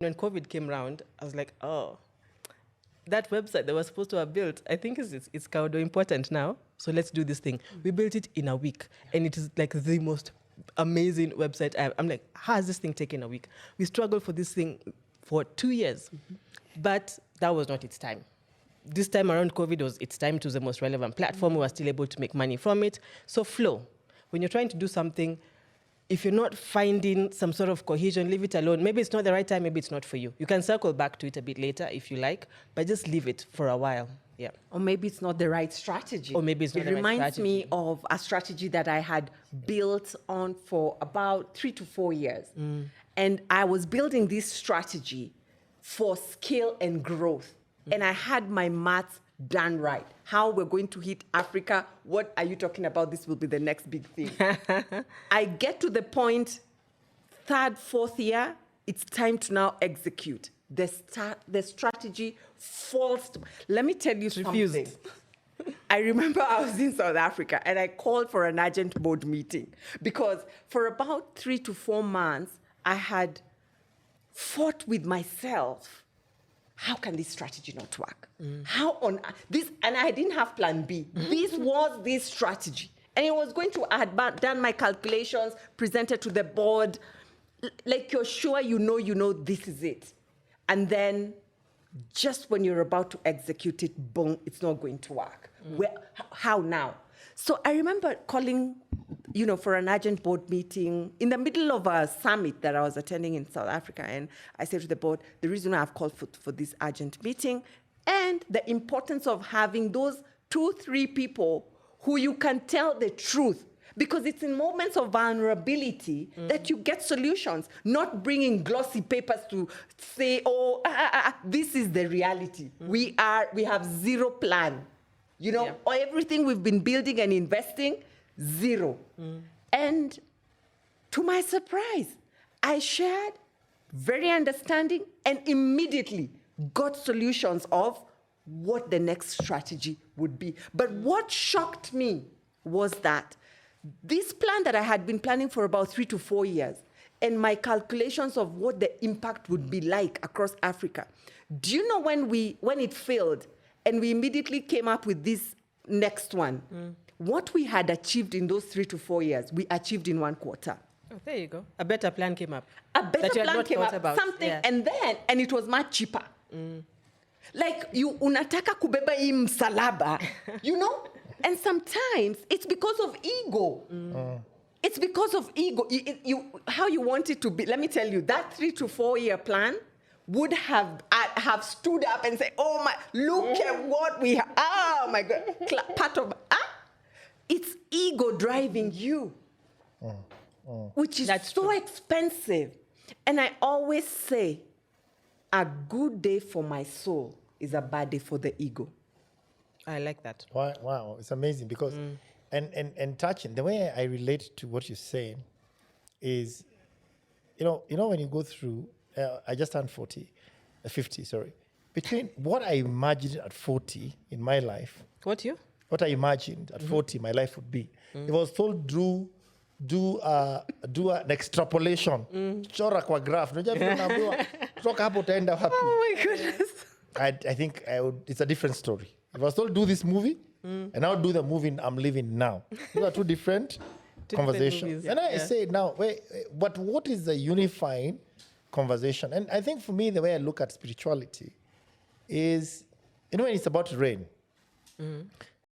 When COVID came around, I was like, oh, that website that was supposed to have built, I think it's kind of important now. So let's do this thing. We built it in a week, and it is like the most amazing website. I'm like, how has this thing taken a week? We struggled for this thing for 2 years, but that was not its time. This time around COVID was its time to the most relevant platform. We were still able to make money from it. So flow. When you're trying to do something, if you're not finding some sort of cohesion, leave it alone. Maybe it's not the right time, maybe it's not for you. You can circle back to it a bit later if you like, but just leave it for a while. Yeah. Or maybe it's not the right strategy. Or maybe it's not the right strategy. It reminds me of a strategy that I had built on for about 3 to 4 years. And I was building this strategy for scale and growth. And I had my maths done right. How we're going to hit Africa. What are you talking about? This will be the next big thing. I get to the point, 3rd, 4th year, it's time to now execute. The strategy falls. Let me tell you something. I remember I was in South Africa and I called for an urgent board meeting because for about 3 to 4 months, I had fought with myself. How can this strategy not work? How on this? And I didn't have plan B. This was this strategy. And it was going to, I had done my calculations, presented to the board, like you're sure you know this is it. And then just when you're about to execute it, boom, it's not going to work. How now? So I remember calling, for an urgent board meeting in the middle of a summit that I was attending in South Africa. And I said to the board, the reason I've called for this urgent meeting and the importance of having those 2-3 people who you can tell the truth. Because it's in moments of vulnerability that you get solutions, not bringing glossy papers to say, this is the reality. We have zero plan. Or everything we've been building and investing, zero. And to my surprise, I shared, very understanding, and immediately got solutions of what the next strategy would be. But what shocked me was that this plan that I had been planning for about 3 to 4 years, and my calculations of what the impact would be like across Africa. Do you know when it failed, and we immediately came up with this next one? What we had achieved in those 3 to 4 years, we achieved in 1 quarter. Oh, there you go. A better plan came up. A better plan came up. Something, and it was much cheaper. Like you unataka kubeba hii msalaba, And sometimes it's because of ego. It's because of ego. How you want it to be. Let me tell you, that 3 to 4 year plan would have stood up and say, oh my, look at what we have. Oh my God. It's ego driving you, which is so expensive. And I always say, a good day for my soul is a bad day for the ego. I like that. Wow, it's amazing because, and touching, the way I relate to what you're saying is, when you go through, I just turned 50, sorry. Between what I imagined at 40 in my life. What I imagined at 40 my life would be. If I was told do an extrapolation. Chora kwa graph. Kutoka hapo utaenda wapi? Oh my goodness. I think it's a different story. If I was told do this movie, and I'll do the movie I'm living now. Those are two different conversations. Movies, and I say now, but what is the unifying conversation? And I think for me, the way I look at spirituality is, when it's about rain,